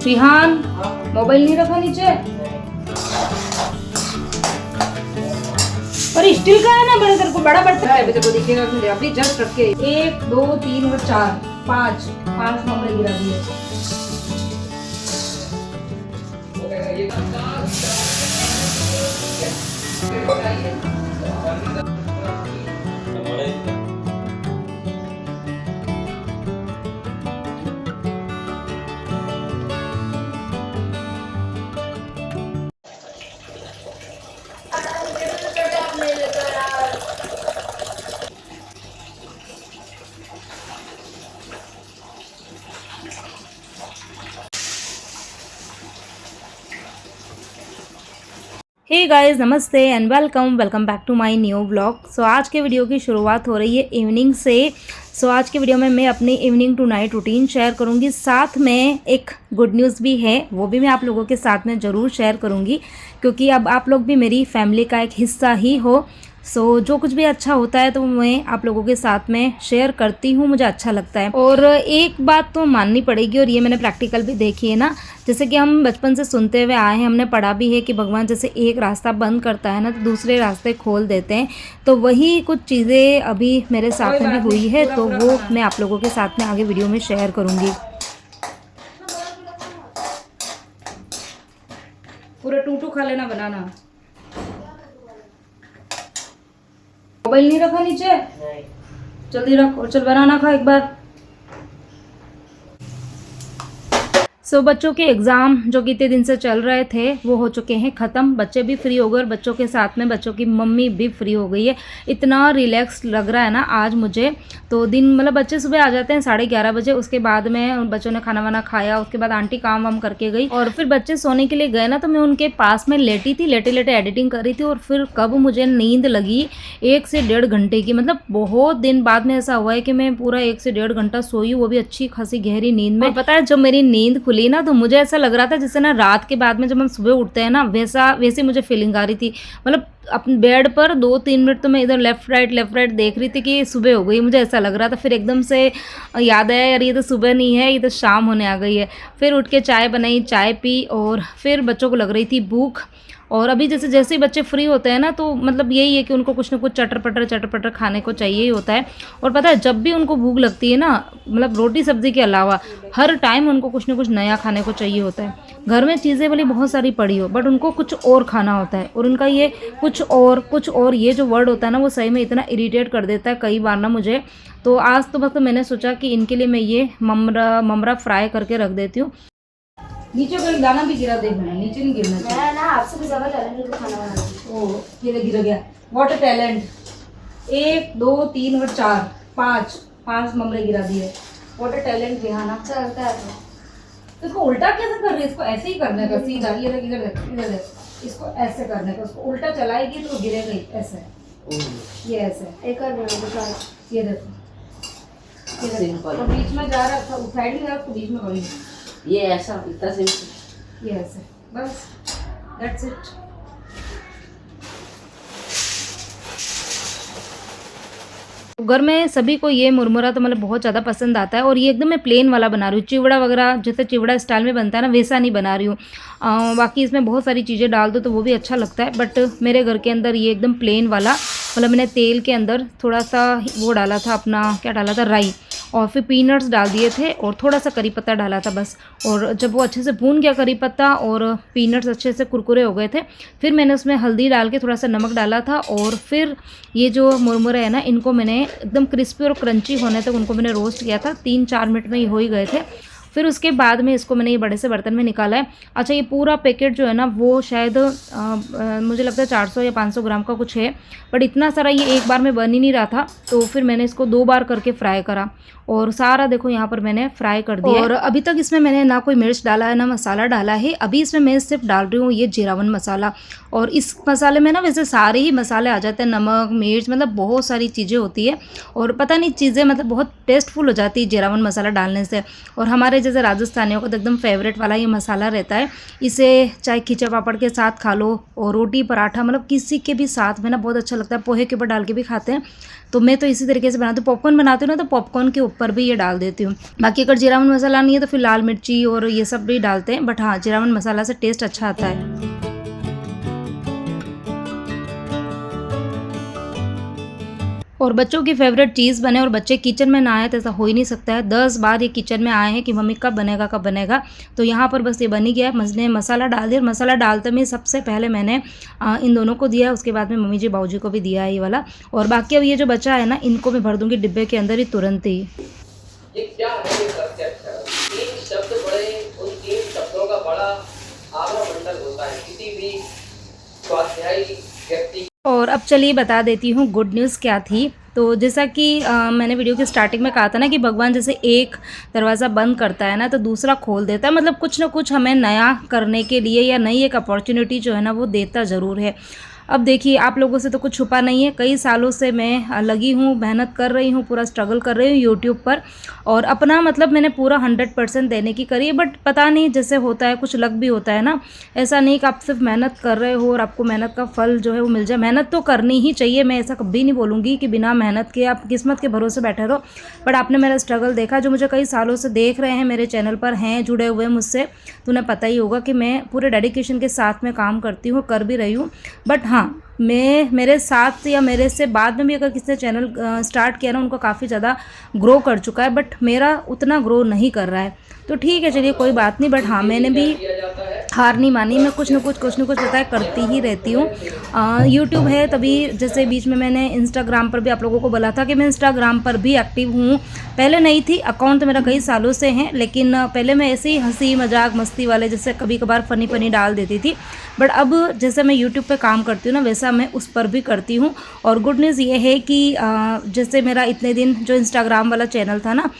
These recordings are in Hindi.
रिहान मोबाइल नहीं रखा नीचे। और स्टील का है ना, बड़े तेरे को बड़ा बड़ा है, तेरे को दिखेगा कि अभी जस्ट रख के 1 2 3 और 4 5 नंबर गिरा दिए। हे गाइस, नमस्ते and welcome back to my new vlog. So आज के वीडियो की शुरुआत हो रही है इवनिंग से। सो आज के वीडियो में मैं अपनी evening to night routine share करूंगी, साथ में एक गुड न्यूज़ भी है, वो भी मैं आप लोगों के साथ में ज़रूर शेयर करूंगी, क्योंकि अब आप लोग भी मेरी फैमिली का एक हिस्सा ही हो। सो जो कुछ भी अच्छा होता है तो मैं आप लोगों के साथ में शेयर करती हूँ, मुझे अच्छा लगता है। और एक बात तो माननी पड़ेगी, और ये मैंने प्रैक्टिकल भी देखी है ना, जैसे कि हम बचपन से सुनते हुए आए हैं, हमने पढ़ा भी है कि भगवान जैसे एक रास्ता बंद करता है ना तो दूसरे रास्ते खोल देते हैं। तो वही कुछ चीज़ें अभी मेरे साथ में भी हुई है, तो वो मैं आप लोगों के साथ में आगे वीडियो में शेयर करूँगी। पूरा टूटू खा लेना बनाना। मोबाइल नहीं रखा नीचे, जल्दी रख और चल बनाना खा एक बार। सो बच्चों के एग्ज़ाम जो कि इतने दिन से चल रहे थे वो हो चुके हैं ख़त्म। बच्चे भी फ्री हो गए और बच्चों के साथ में बच्चों की मम्मी भी फ्री हो गई है। इतना रिलैक्स लग रहा है ना आज मुझे। तो दिन मतलब बच्चे सुबह आ जाते हैं 11:30 बजे, उसके बाद में बच्चों ने खाना वाना खाया, उसके बाद आंटी काम वाम करके गई और फिर बच्चे सोने के लिए गए ना, तो मैं उनके पास में लेटी थी, लेटे लेटे एडिटिंग कर रही थी। और फिर कब मुझे नींद लगी 1 से 1.5 घंटे की, मतलब बहुत दिन बाद में ऐसा हुआ है कि मैं पूरा 1 से 1.5 घंटा सोई, वो भी अच्छी खासी गहरी नींद में। पता है जब मेरी नींद खुली ना तो मुझे ऐसा लग रहा था जैसे ना रात के बाद में जब हम सुबह उठते हैं ना, वैसे मुझे फीलिंग आ रही थी। मतलब अपने बेड पर 2-3 मिनट तो मैं इधर लेफ्ट राइट देख रही थी कि सुबह हो गई, मुझे ऐसा लग रहा था। फिर एकदम से याद आया यार ये तो सुबह नहीं है, ये तो शाम होने आ गई है। फिर उठ के चाय बनाई, चाय पी और फिर बच्चों को लग रही थी भूख। और अभी जैसे ही बच्चे फ्री होते हैं ना तो मतलब यही है कि उनको कुछ ना कुछ चटर पटर खाने को चाहिए ही होता है। और पता है जब भी उनको भूख लगती है ना, मतलब रोटी सब्जी के अलावा हर टाइम उनको कुछ ना कुछ नया खाने को चाहिए होता है। घर में चीज़ें भले बहुत सारी पड़ी हो बट उनको कुछ और खाना होता है। और उनका ये कुछ और ये जो वर्ड होता है ना वो सही में इतना इरिटेट कर देता है कई बार ना मुझे। तो आज तो बस मैंने सोचा कि इनके लिए मैं ये ममरा फ्राई करके रख देती हूँ। नीचे कोई दाना भी गिरा, देखना नीचे नहीं गिरना चाहिए। मैं ना आपसे भी ज़्यादा टैलेंट है खाना बनाने। ओह ये गिर गया, व्हाट अ टैलेंट। 1 2 3 और 4 5 ममरे गिरा दिए, व्हाट अ टैलेंट रिहाना। चलता है तो इसको उल्टा कैसे कर रही है? इसको ऐसे ही करने का, सीधा ये देख इधर देख, इसको ऐसे करने का। उसको उल्टा चलाएगी तो गिरेगा ही ऐसे, ये ऐसे एक और ये देखो, ये देखो बीच में जा रहा था, साइड में जा रहा, बीच में वही ये ऐसा इतना सिंपल, ये ऐसे, बस दैट्स इट। घर में सभी को ये मुरमुरा तो मतलब बहुत ज़्यादा पसंद आता है। और ये एकदम मैं प्लेन वाला बना रही हूँ, चिवड़ा वगैरह जैसे चिवड़ा स्टाइल में बनता है ना वैसा नहीं बना रही हूँ। बाकी इसमें बहुत सारी चीज़ें डाल दो तो वो भी अच्छा लगता है, बट मेरे घर के अंदर ये एकदम प्लेन वाला, मतलब मैंने तेल के अंदर थोड़ा सा वो डाला था, अपना क्या डाला था, राई, और फिर पीनट्स डाल दिए थे और थोड़ा सा करी पत्ता डाला था बस। और जब वो अच्छे से भून गया करी पत्ता और पीनट्स अच्छे से कुरकुरे हो गए थे, फिर मैंने उसमें हल्दी डाल के थोड़ा सा नमक डाला था। और फिर ये जो मुरमुरे है ना इनको मैंने एकदम क्रिस्पी और क्रंची होने तक उनको मैंने रोस्ट किया था, 3-4 मिनट में ये हो ही गए थे। फिर उसके बाद में इसको मैंने ये बड़े से बर्तन में निकाला है। अच्छा ये पूरा पैकेट जो है ना वो शायद मुझे लगता है 400 या 500 ग्राम का कुछ है, बट इतना सारा ये एक बार में बन ही नहीं रहा था, तो फिर मैंने इसको 2 बार करके फ्राई करा और सारा देखो यहाँ पर मैंने फ्राई कर दिया। और अभी तक इसमें मैंने ना कोई मिर्च डाला है ना मसाला डाला है। अभी इसमें मैं सिर्फ डाल रही हूँ ये जीरावन मसाला। और इस मसाले में ना वैसे सारे ही मसाले आ जाते हैं, नमक मिर्च, मतलब बहुत सारी चीज़ें होती है और पता नहीं चीज़ें मतलब बहुत टेस्टफुल हो जाती है जीरावन मसाला डालने से। और हमारे जैसे राजस्थानियों का तो एकदम फेवरेट वाला ये मसाला रहता है। इसे चाहे खींचा पापड़ के साथ खा लो और रोटी पराठा, मतलब किसी के भी साथ में ना बहुत अच्छा लगता है। पोहे के ऊपर डाल के भी खाते हैं। तो मैं तो इसी तरीके से बनाती हूँ। पॉपकॉर्न बनाती हूँ ना तो पॉपकॉर्न के ऊपर भी ये डाल देती हूँ। बाकी अगर जीरा मसाला नहीं है तो फिर लाल मिर्ची और ये सब भी डालते हैं, बट हाँ जीरा मसाला से टेस्ट अच्छा आता है। और बच्चों की फेवरेट चीज़ बने और बच्चे किचन में ना आए तो ऐसा हो ही नहीं सकता है। 10 बार ये किचन में आए हैं कि मम्मी कब बनेगा कब बनेगा। तो यहाँ पर बस ये बन ही गया है। मैंने मसाला डाल दिया। मसाला डालते में सबसे पहले मैंने इन दोनों को दिया, उसके बाद में मम्मी जी बाबू जी को भी दिया है ये वाला। और बाकी अब ये जो बचा है ना, इनको मैं भर दूँगी डिब्बे के अंदर ही तुरंत ही। ये क्या है ये प्रत्यक्ष? 3 शब्द बड़े, उन 3 शब्दों का बड़ा आग्रमंडल होता है किसी भी स्वाध्यायी व्यक्ति। और अब चलिए बता देती हूँ गुड न्यूज़ क्या थी। तो जैसा कि मैंने वीडियो की स्टार्टिंग में कहा था ना कि भगवान जैसे एक दरवाज़ा बंद करता है ना तो दूसरा खोल देता है। मतलब कुछ ना कुछ हमें नया करने के लिए या नई एक अपॉर्चुनिटी जो है ना वो देता ज़रूर है। अब देखिए आप लोगों से तो कुछ छुपा नहीं है, कई सालों से मैं लगी हूँ, मेहनत कर रही हूँ, पूरा स्ट्रगल कर रही हूँ यूट्यूब पर। और अपना मतलब मैंने पूरा 100% देने की करी है। बट पता नहीं जैसे होता है कुछ लक भी होता है ना। ऐसा नहीं कि आप सिर्फ मेहनत कर रहे हो और आपको मेहनत का फल जो है वो मिल जाए। मेहनत तो करनी ही चाहिए, मैं ऐसा कभी नहीं बोलूँगी कि बिना मेहनत के आप किस्मत के भरोसे बैठे रहो। बट आपने मेरा स्ट्रगल देखा, जो मुझे कई सालों से देख रहे हैं, मेरे चैनल पर हैं जुड़े हुए मुझसे, तो उन्हें पता ही होगा कि मैं पूरे डेडिकेशन के साथ में काम करती हूँ, कर भी रही हूँ। बट हाँ, मैं मेरे साथ या मेरे से बाद में भी अगर किसी ने चैनल स्टार्ट किया ना, उनको काफ़ी ज़्यादा ग्रो कर चुका है, बट मेरा उतना ग्रो नहीं कर रहा है। तो ठीक है चलिए कोई बात नहीं। बट हाँ, मैंने भी हार नहीं मानी, मैं कुछ न कुछ पता है करती ही रहती हूँ। यूट्यूब है तभी, जैसे बीच में मैंने इंस्टाग्राम पर भी आप लोगों को बोला था कि मैं इंस्टाग्राम पर भी एक्टिव हूँ। पहले नहीं थी, अकाउंट तो मेरा कई सालों से है, लेकिन पहले मैं ऐसे ही हंसी मजाक मस्ती वाले जैसे कभी कभार फ़नी डाल देती थी। बट अब जैसे मैं यूट्यूब पे काम करती हूँ ना, वैसा मैं उस पर भी करती हूँ। और गुड न्यूज़ ये है कि जैसे मेरा इतने दिन जो इंस्टाग्राम वाला चैनल था ना,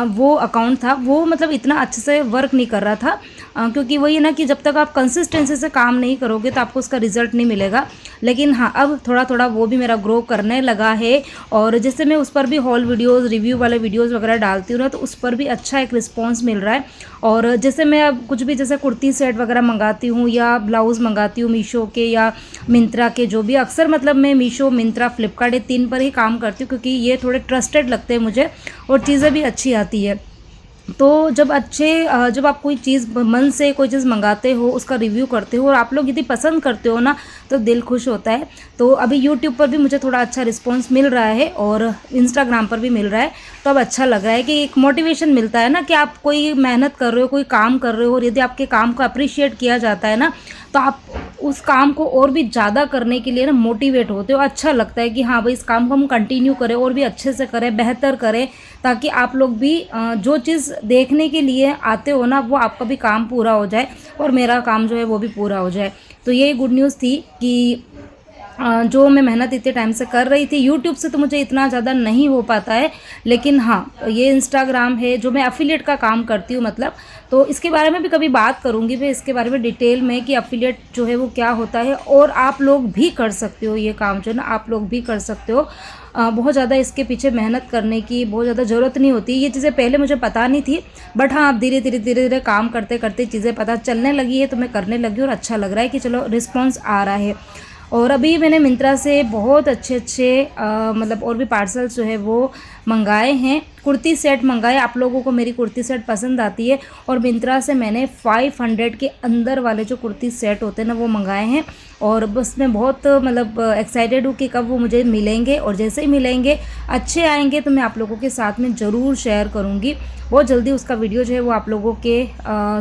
वो अकाउंट था, वो मतलब इतना अच्छे से वर्क नहीं कर रहा था। क्योंकि वही है ना कि जब तक आप कंसिस्टेंसी से काम नहीं करोगे तो आपको उसका रिजल्ट नहीं मिलेगा। लेकिन हाँ, अब थोड़ा थोड़ा वो भी मेरा ग्रो करने लगा है। और जैसे मैं उस पर भी हॉल वीडियोज़, रिव्यू वाले वीडियोज़ वगैरह डालती हूँ ना, तो उस पर भी अच्छा एक रिस्पॉन्स मिल रहा है। और जैसे मैं अब कुछ भी जैसे कुर्ती सेट वगैरह मंगाती हूँ या ब्लाउज़ मंगाती हूँ मीशो के या मिंत्रा के, जो भी अक्सर मतलब मैं मीशो, मिंत्रा, फ्लिपकार्ट, ये 3 पर ही काम करती हूँ क्योंकि ये थोड़े ट्रस्टेड लगते हैं मुझे और चीज़ें भी अच्छी आती है। तो जब आप कोई चीज़ मन से कोई चीज़ मंगाते हो, उसका रिव्यू करते हो और आप लोग यदि पसंद करते हो ना, तो दिल खुश होता है। तो अभी यूट्यूब पर भी मुझे थोड़ा अच्छा रिस्पांस मिल रहा है और इंस्टाग्राम पर भी मिल रहा है। तो अब अच्छा लग रहा है कि एक मोटिवेशन मिलता है ना कि आप कोई मेहनत कर रहे हो, कोई काम कर रहे हो, और यदि आपके काम को अप्रिशिएट किया जाता है ना, तो आप उस काम को और भी ज़्यादा करने के लिए ना मोटिवेट होते हो। अच्छा लगता है कि हाँ भाई, इस काम को हम कंटिन्यू करें और भी अच्छे से करें, बेहतर करें, ताकि आप लोग भी जो चीज़ देखने के लिए आते हो ना, वो आपका भी काम पूरा हो जाए और मेरा काम जो है वो भी पूरा हो जाए। तो यही गुड न्यूज़ थी कि जो मैं मेहनत इतने टाइम से कर रही थी, यूट्यूब से तो मुझे इतना ज़्यादा नहीं हो पाता है, लेकिन हाँ, ये इंस्टाग्राम है जो मैं एफिलिएट का काम करती हूँ मतलब, तो इसके बारे में भी कभी बात करूँगी मैं इसके बारे में डिटेल में कि एफिलिएट जो है वो क्या होता है। और आप लोग भी कर सकते हो ये काम, जो है ना, आप लोग भी कर सकते हो। बहुत ज़्यादा इसके पीछे मेहनत करने की बहुत ज़्यादा ज़रूरत नहीं होती। ये चीज़ें पहले मुझे पता नहीं थी, बट हाँ, अब धीरे धीरे काम करते करते चीज़ें पता चलने लगी है, तो मैं करने लगी और अच्छा लग रहा है कि चलो रिस्पॉन्स आ रहा है। और अभी मैंने मिंत्रा से बहुत अच्छे मतलब और भी पार्सल्स जो है वो मंगाए हैं। कुर्ती सेट मंगाए, आप लोगों को मेरी कुर्ती सेट पसंद आती है, और मिंत्रा से मैंने 500 के अंदर वाले जो कुर्ती सेट होते हैं ना, वो मंगाए हैं। और बस मैं बहुत मतलब एक्साइटेड हूँ कि कब वो मुझे मिलेंगे, और जैसे ही मिलेंगे, अच्छे आएंगे, तो मैं आप लोगों के साथ में ज़रूर शेयर करूँगी। बहुत जल्दी उसका वीडियो जो है वो आप लोगों के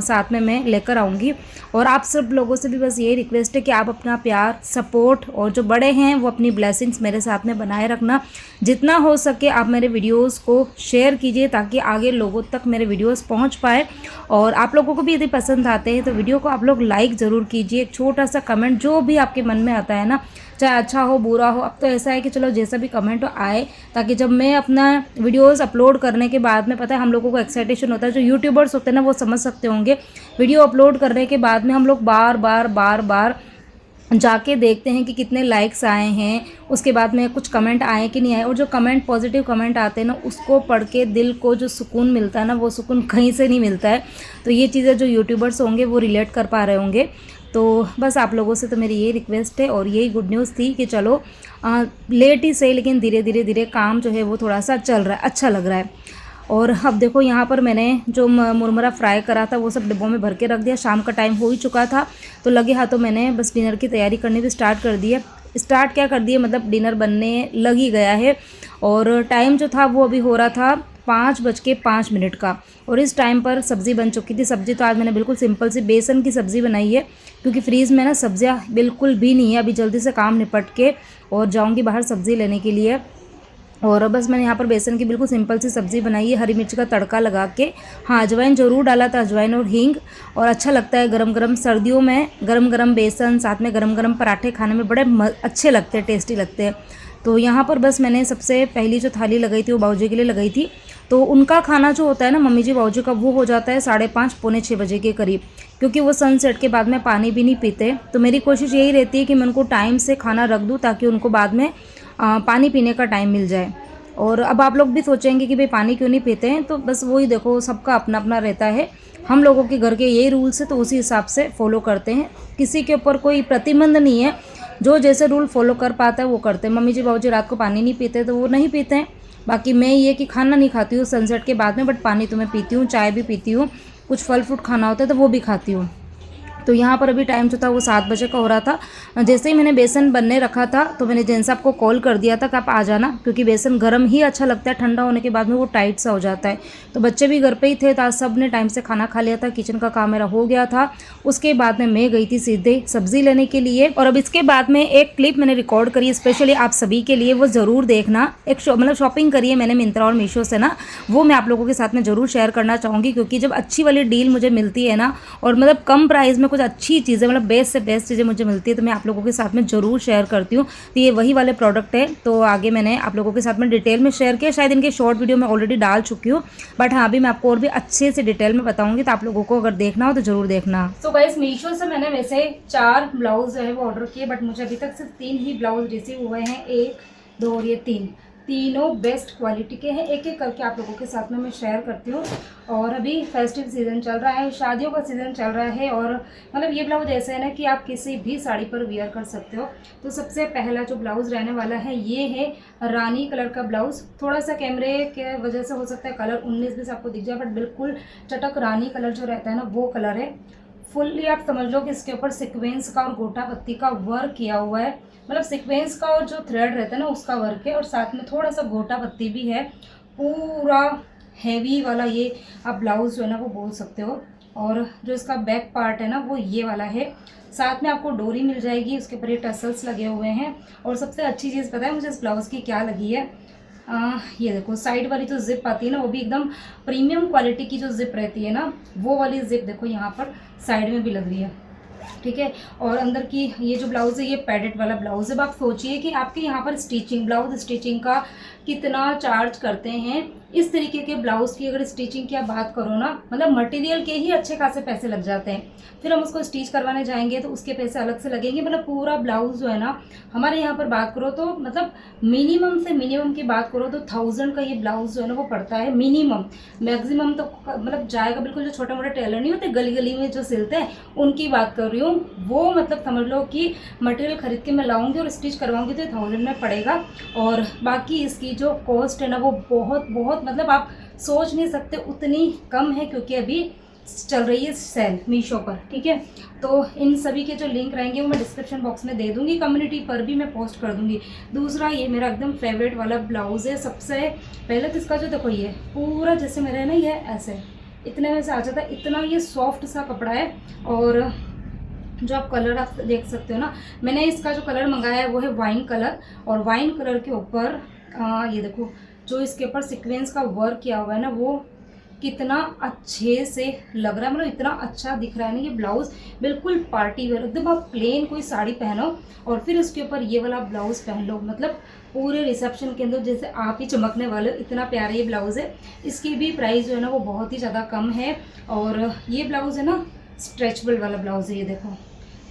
साथ में मैं लेकर आऊँगी। और आप सब लोगों से भी बस यही रिक्वेस्ट है कि आप अपना प्यार, सपोर्ट, और जो बड़े हैं वो अपनी ब्लेसिंग्स मेरे साथ में बनाए रखना। जितना हो सके आप मेरे वीडियोस को शेयर कीजिए, ताकि आगे लोगों तक मेरे वीडियोस पहुंच पाए। और आप लोगों को भी यदि पसंद आते हैं तो वीडियो को आप लोग लाइक ज़रूर कीजिए। एक छोटा सा कमेंट जो भी आपके मन में आता है ना, चाहे अच्छा हो बुरा हो, अब तो ऐसा है कि चलो जैसा भी कमेंट आए, ताकि जब मैं अपना वीडियोस अपलोड करने के बाद में, पता है हम लोगों को एक्साइटेशन होता है, जो यूट्यूबर्स होते हैं ना वो समझ सकते होंगे, वीडियो अपलोड करने के बाद में हम लोग बार बार जाके देखते हैं कि कितने लाइक्स आए हैं, उसके बाद में कुछ कमेंट आए कि नहीं आए। और जो कमेंट, पॉजिटिव कमेंट आते हैं ना, उसको पढ़ के दिल को जो सुकून मिलता है ना, वो सुकून कहीं से नहीं मिलता है। तो ये चीज़ें जो यूट्यूबर्स होंगे वो रिलेट कर पा रहे होंगे। तो बस आप लोगों से तो मेरी यही रिक्वेस्ट है और यही गुड न्यूज़ थी कि चलो लेट ही सही लेकिन धीरे धीरे काम जो है वो थोड़ा सा चल रहा है, अच्छा लग रहा है। और अब देखो यहाँ पर मैंने जो मुरमुरा फ्राई करा था वो सब डिब्बों में भर के रख दिया। शाम का टाइम हो ही चुका था तो लगे हाथों मैंने बस डिनर की तैयारी करनी भी स्टार्ट कर दी है। स्टार्ट क्या कर दिए, मतलब डिनर बनने लग ही गया है। और टाइम जो था वो अभी हो रहा था 5:05 का और इस टाइम पर सब्ज़ी बन चुकी थी। सब्ज़ी तो आज मैंने बिल्कुल सिंपल सी बेसन की सब्ज़ी बनाई है क्योंकि फ्रीज़ में ना सब्ज़ियाँ बिल्कुल भी नहीं है। अभी जल्दी से काम निपट के और जाऊँगी बाहर सब्ज़ी लेने के लिए। और बस मैंने यहाँ पर बेसन की बिल्कुल सिंपल सी सब्ज़ी बनाई है, हरी मिर्च का तड़का लगा के। हाँ, अजवाइन ज़रूर डाला था, अजवाइन और हींग, और अच्छा लगता है गरम गरम सर्दियों में गरम गरम बेसन साथ में गरम गरम पराठे खाने में बड़े अच्छे लगते हैं, टेस्टी लगते हैं। तो यहाँ पर बस मैंने सबसे पहली जो थाली लगाई थी वो बाबूजी के लिए लगाई थी। तो उनका खाना जो होता है ना मम्मी जी बाबूजी का, वो हो जाता है 5:30 पौने 6 बजे के करीब, क्योंकि वो सनसेट के बाद में पानी भी नहीं पीते। तो मेरी कोशिश यही रहती है कि मैं उनको टाइम से खाना रख दूँ ताकि उनको बाद में पानी पीने का टाइम मिल जाए। और अब आप लोग भी सोचेंगे कि भाई पानी क्यों नहीं पीते हैं, तो बस वही देखो, सबका अपना अपना रहता है। हम लोगों के घर के यही रूल्स है तो उसी हिसाब से फॉलो करते हैं। किसी के ऊपर कोई प्रतिबंध नहीं है, जो जैसे रूल फॉलो कर पाता है वो करते हैं। मम्मी जी बाबूजी रात को पानी नहीं पीते तो वो नहीं पीते हैं। बाकी मैं ये कि खाना नहीं खाती हूँ सनसेट के बाद में, बट पानी तो मैं पीती हूँ, चाय भी पीती हूँ, कुछ फल फ्रूट खाना होता है तो वो भी खाती हूँ। तो यहाँ पर अभी टाइम जो था वो 7 बजे का हो रहा था। जैसे ही मैंने बेसन बनने रखा था तो मैंने जेन साहब को कॉल कर दिया था कि आप आ जाना, क्योंकि बेसन गर्म ही अच्छा लगता है, ठंडा होने के बाद में वो टाइट सा हो जाता है। तो बच्चे भी घर पे ही थे तो आज सब ने टाइम से खाना खा लिया था, किचन का काम मेरा हो गया था। उसके बाद में मैं गई थी सीधे सब्जी लेने के लिए। और अब इसके बाद में एक क्लिप मैंने रिकॉर्ड करी स्पेशली आप सभी के लिए, वो ज़रूर देखना। एक मतलब शॉपिंग करी है मैंने मिंत्रा और मीशो से ना, वो मैं आप लोगों के साथ में ज़रूर शेयर करना चाहूँगी, क्योंकि जब अच्छी वाली डील मुझे मिलती है ना और मतलब कम प्राइस में कुछ अच्छी चीज़ें, मतलब बेस्ट से बेस्ट चीज़ें मुझे मिलती है तो मैं आप लोगों के साथ में ज़रूर शेयर करती हूँ। तो ये वही वाले प्रोडक्ट है, तो आगे मैंने आप लोगों के साथ में डिटेल में शेयर किया, शायद इनके शॉर्ट वीडियो में ऑलरेडी डाल चुकी हूँ, बट हाँ अभी मैं आपको और भी अच्छे से डिटेल में बताऊँगी, तो आप लोगों को अगर देखना हो तो ज़रूर देखना। तो गाइस मीशो से मैंने वैसे 4 ब्लाउज जो है वो ऑर्डर किए, बट मुझे अभी तक सिर्फ 3 ही ब्लाउज रिसीव हुए हैं, 1, 2 और ये 3, तीनों बेस्ट क्वालिटी के हैं। एक एक करके आप लोगों के साथ में मैं शेयर करती हूँ। और अभी फेस्टिव सीज़न चल रहा है, शादियों का सीज़न चल रहा है, और मतलब ये ब्लाउज ऐसे है ना कि आप किसी भी साड़ी पर वियर कर सकते हो। तो सबसे पहला जो ब्लाउज़ रहने वाला है ये है रानी कलर का ब्लाउज़। थोड़ा सा कैमरे के वजह से हो सकता है कलर 19-20 आपको दिख जाए, बट बिल्कुल चटक रानी कलर जो रहता है ना वो कलर है। फुल्ली आप समझ लो कि इसके ऊपर सीक्वेंस का और गोटा पत्ती का वर्क किया हुआ है, मतलब सीक्वेंस का और जो थ्रेड रहता है ना उसका वर्क है, और साथ में थोड़ा सा गोटा पत्ती भी है। पूरा हैवी वाला ये आप ब्लाउज़ जो है ना वो बोल सकते हो। और जो इसका बैक पार्ट है ना वो ये वाला है, साथ में आपको डोरी मिल जाएगी, उसके ऊपर ये टसल्स लगे हुए हैं। और सबसे अच्छी चीज़ पता है मुझे इस ब्लाउज़ की क्या लगी है, ये देखो साइड वाली जो जिप आती है ना वो भी एकदम प्रीमियम क्वालिटी की जो जिप रहती है ना, वो वाली जिप देखो यहाँ पर साइड में भी लग रही है, ठीक है। और अंदर की ये जो ब्लाउज़ है ये पैडेड वाला ब्लाउज़ है। अब आप सोचिए कि आपके यहाँ पर स्टिचिंग, ब्लाउज स्टिचिंग का कितना चार्ज करते हैं। इस तरीके के ब्लाउज़ की अगर स्टिचिंग की आप बात करो ना, मतलब मटेरियल के ही अच्छे खासे पैसे लग जाते हैं, फिर हम उसको स्टिच करवाने जाएंगे तो उसके पैसे अलग से लगेंगे। मतलब पूरा ब्लाउज़ जो है ना हमारे यहाँ पर बात करो तो मतलब मिनिमम से मिनिमम की बात करो तो 1000 का ये ब्लाउज़ जो है ना वो पड़ता है मिनिमम। मैक्सिमम तो मतलब जाएगा बिल्कुल, जो छोटे मोटे टेलर नहीं होते गली गली में जो सिलते हैं उनकी बात कर रही हूँ, वो मतलब समझ लो कि मटेरियल खरीद के मैं लाऊंगी और स्टिच करवाऊंगी तो 1000 में पड़ेगा। और बाकी इसकी जो कॉस्ट है ना वो बहुत बहुत मतलब आप सोच नहीं सकते उतनी कम है, क्योंकि अभी चल रही है सेल मीशो पर, ठीक है। तो इन सभी के जो लिंक रहेंगे वो मैं डिस्क्रिप्शन बॉक्स में दे दूंगी, कम्युनिटी पर भी मैं पोस्ट कर दूंगी। दूसरा ये मेरा एकदम फेवरेट वाला ब्लाउज़ है। सबसे पहले तो इसका जो देखो ये पूरा जैसे मेरा है ना ये ऐसे इतने में से आ जाता है, इतना ये सॉफ्ट सा कपड़ा है। और जो आप कलर आप देख सकते हो ना, मैंने इसका जो कलर मंगाया है वो है वाइन कलर, और वाइन कलर के ऊपर ये देखो जो इसके ऊपर सीक्वेंस का वर्क किया हुआ है ना वो कितना अच्छे से लग रहा है, मतलब इतना अच्छा दिख रहा है ना ये ब्लाउज़, बिल्कुल पार्टी वेयर एकदम। आप प्लेन कोई साड़ी पहनो और फिर उसके ऊपर ये वाला ब्लाउज़ पहन लो, मतलब पूरे रिसेप्शन के अंदर जैसे आप ही चमकने वाले, इतना प्यारा ये ब्लाउज़ है। इसकी भी प्राइस जो है ना वो बहुत ही ज़्यादा कम है। और ये ब्लाउज़ है ना स्ट्रेचबल वाला ब्लाउज़ है, ये देखो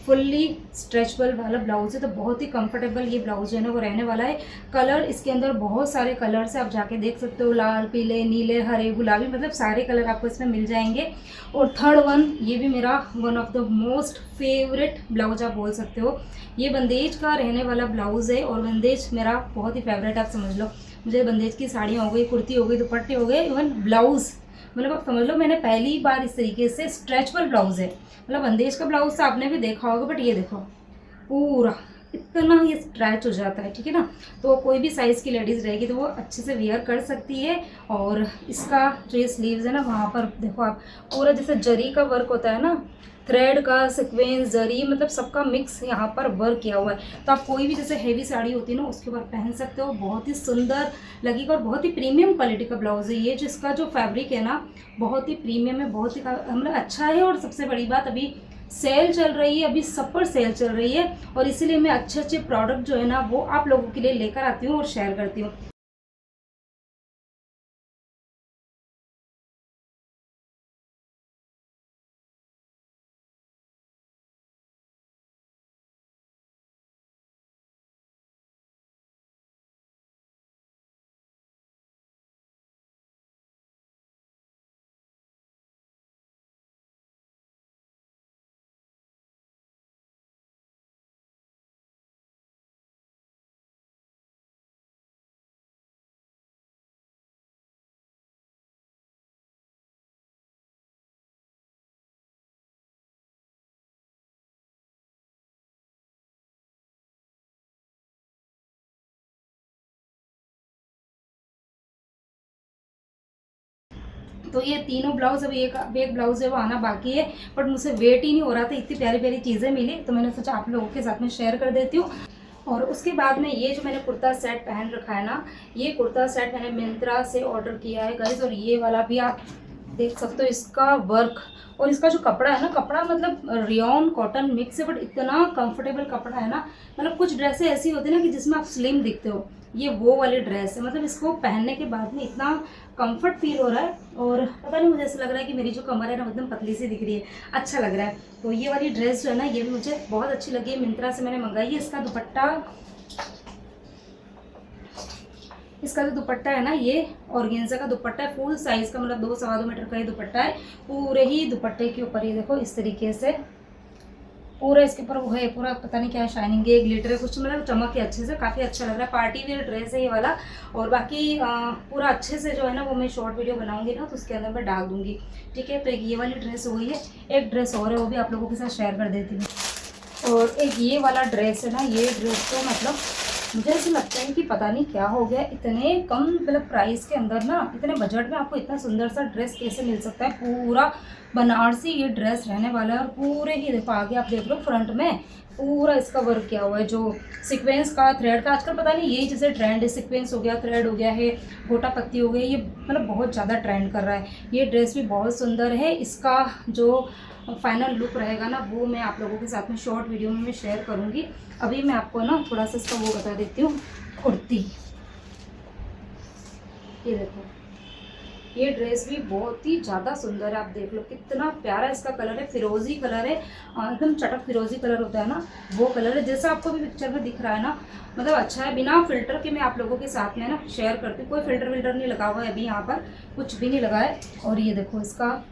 फुल्ली स्ट्रेचबल वाला ब्लाउज है, तो बहुत ही कंफर्टेबल ये ब्लाउज जो है ना वो रहने वाला है। कलर इसके अंदर बहुत सारे कलर्स है, आप जाके देख सकते हो, लाल, पीले, नीले, हरे, गुलाबी, मतलब सारे कलर आपको इसमें मिल जाएंगे। और थर्ड वन, ये भी मेरा one of the most favourite blouse आप बोल सकते हो। ये बंदेज का रहने वाला ब्लाउज़ है और बंदेज मेरा बहुत ही फेवरेट आप समझ लो। मुझे बंदेज की साड़ियाँ हो गई, कुर्ती हो गई, दुपट्टे हो गए, इवन ब्लाउज़, मतलब आप समझ लो मैंने पहली बार इस तरीके से स्ट्रेचबल ब्लाउज़ है। मतलब बंदेज का ब्लाउज़ तो आपने भी देखा होगा, बट ये देखो पूरा इतना ये स्ट्रेच हो जाता है, ठीक है ना। तो कोई भी साइज़ की लेडीज़ रहेगी तो वो अच्छे से वेयर कर सकती है। और इसका जो ये स्लीव्स है ना, वहाँ पर देखो आप पूरा जैसे जरी का वर्क होता है ना, थ्रेड का, सीक्वेंस, जरी, मतलब सबका मिक्स यहाँ पर वर्क किया हुआ है। तो आप कोई भी जैसे हेवी साड़ी होती है ना उसके ऊपर पहन सकते हो, बहुत ही सुंदर लगेगा। और बहुत ही प्रीमियम क्वालिटी का ब्लाउज़ है ये, जो इसका जो फैब्रिक है ना बहुत ही प्रीमियम है, बहुत ही मतलब अच्छा है। और सबसे बड़ी बात, अभी सेल चल रही है, अभी सब पर सेल चल रही है, और इसीलिए मैं अच्छे अच्छे प्रोडक्ट जो है ना वो आप लोगों के लिए लेकर आती हूँ और शेयर करती हूँ। तो ये तीनों ब्लाउज, अब एक ब्लाउज है वो आना बाकी है, बट मुझसे वेट ही नहीं हो रहा था, इतनी प्यारी प्यारी चीज़ें मिली तो मैंने सोचा आप लोगों के साथ में शेयर कर देती हूँ। और उसके बाद में ये जो मैंने कुर्ता सेट पहन रखा है ना, ये कुर्ता सेट मैंने मिंत्रा से ऑर्डर किया है गाइस। और ये वाला भी आप देख सकते हो, इसका वर्क और इसका जो कपड़ा है ना, कपड़ा मतलब रियॉन कॉटन मिक्स है, बट इतना कंफर्टेबल कपड़ा है ना। मतलब कुछ ड्रेसें ऐसी होती है ना कि जिसमें आप स्लिम दिखते हो, ये वो वाली ड्रेस है। मतलब इसको पहनने के बाद में इतना कंफर्ट फील हो रहा है, और पता नहीं मुझे ऐसा लग रहा है कि मेरी जो कमर है ना एकदम पतली सी दिख रही है, अच्छा लग रहा है। तो ये वाली ड्रेस जो है ना ये भी मुझे बहुत अच्छी लगी है, मिंत्रा से मैंने मंगाई है। इसका जो दुपट्टा है ना, ये ऑर्गेन्जा का दुपट्टा है, फुल साइज का, मतलब 2-2.25 मीटर का ये दुपट्टा है। पूरे ही दुपट्टे के ऊपर ये देखो इस तरीके से पूरा इसके ऊपर वो है, पूरा पता नहीं क्या शाइनिंग है, ग्लिटर है, कुछ मतलब चमक है अच्छे से, काफ़ी अच्छा लग रहा है। पार्टी वेयर ड्रेस है ये वाला। और बाकी पूरा अच्छे से जो है ना वो मैं शॉर्ट वीडियो बनाऊंगी ना तो उसके अंदर मैं डाल दूंगी, ठीक है। तो एक ये वाली ड्रेस हो गई है, एक ड्रेस और है वो भी आप लोगों के साथ शेयर कर देती हूँ। और एक ये वाला ड्रेस है ना, ये ड्रेस तो मतलब मुझे ऐसा लगता है कि पता नहीं क्या हो गया, इतने कम मतलब प्राइस के अंदर ना, इतने बजट में आपको इतना सुंदर सा ड्रेस कैसे मिल सकता है। पूरा बनारसी ये ड्रेस रहने वाला है, और पूरे ही देखो आगे आप देख लो फ्रंट में पूरा इसका वर्क किया हुआ है, जो सीक्वेंस का, थ्रेड का, आजकल पता नहीं यही जैसे ट्रेंड है, सीक्वेंस हो गया, थ्रेड हो गया है, गोटा पत्ती हो गई, ये मतलब बहुत ज़्यादा ट्रेंड कर रहा है। ये ड्रेस भी बहुत सुंदर है। इसका जो फाइनल लुक रहेगा ना वो मैं आप लोगों के साथ में शॉर्ट वीडियो में मैं शेयर करूँगी। अभी मैं आपको ना थोड़ा सा इसका वो बता देती हूँ, कुर्ती। ये देखो, ये ड्रेस भी बहुत ही ज़्यादा सुंदर है, आप देख लो कितना प्यारा इसका कलर है, फिरोजी कलर है, एकदम चटक फिरोजी कलर होता है ना वो कलर है, जैसा आपको भी पिक्चर में दिख रहा है ना। मतलब अच्छा है, बिना फिल्टर के मैं आप लोगों के साथ में ना शेयर करती हूँ। कोई फिल्टर विल्टर नहीं लगा हुआ है अभी, यहाँ पर कुछ भी नहीं लगा है। और ये देखो इसका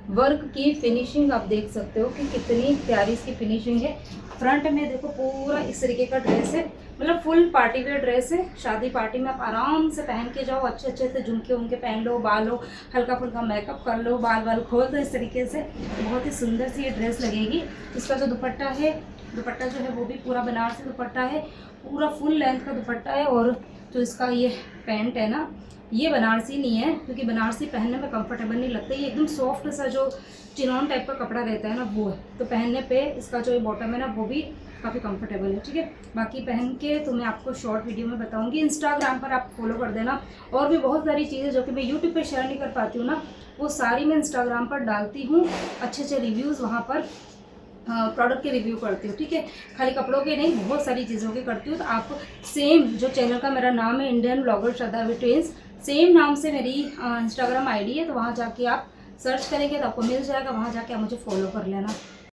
वर्क की फिनिशिंग आप देख सकते हो कि कितनी प्यारी इसकी फिनिशिंग है। फ्रंट में देखो पूरा इस तरीके का ड्रेस है, मतलब फुल पार्टी वेयर ड्रेस है। शादी पार्टी में आप आराम से पहन के जाओ, अच्छे अच्छे से झुमके उनके पहन लो, बालों हल्का फुल्का मेकअप कर लो, बाल खोल दो इस तरीके से, बहुत ही सुंदर सी ये ड्रेस लगेगी। इसका जो दुपट्टा है, दुपट्टा जो है वो भी पूरा बनारसी दुपट्टा है, पूरा फुल लेंथ का दुपट्टा है। और जो इसका ये पैंट है ना, ये बनारसी नहीं है क्योंकि बनारसी पहनने में कंफर्टेबल नहीं लगता, ये एकदम सॉफ्ट सा जो चिनॉन टाइप का कपड़ा रहता है ना वो है, तो पहनने पे इसका जो बॉटम है ना वो भी काफ़ी कंफर्टेबल है, ठीक है। बाकी पहन के तो मैं आपको शॉर्ट वीडियो में बताऊंगी। इंस्टाग्राम पर आप फॉलो कर देना, और भी बहुत सारी चीज़ें जो कि मैं यूट्यूब पे शेयर नहीं कर पाती हूँ ना, वो सारी मैं इंस्टाग्राम पर डालती हूँ। अच्छे अच्छे रिव्यूज़ वहाँ पर प्रोडक्ट के रिव्यू करती हूँ, ठीक है। खाली कपड़ों के नहीं, बहुत सारी चीज़ों के करती हूँ। तो आप सेम जो चैनल का मेरा नाम है Indian blogger Shraddha V twins, same नाम से मेरी इंस्टाग्राम आईडी है, तो वहाँ जाके आप सर्च करेंगे तो आपको मिल जाएगा, वहाँ जाके आप मुझे फॉलो कर लेना।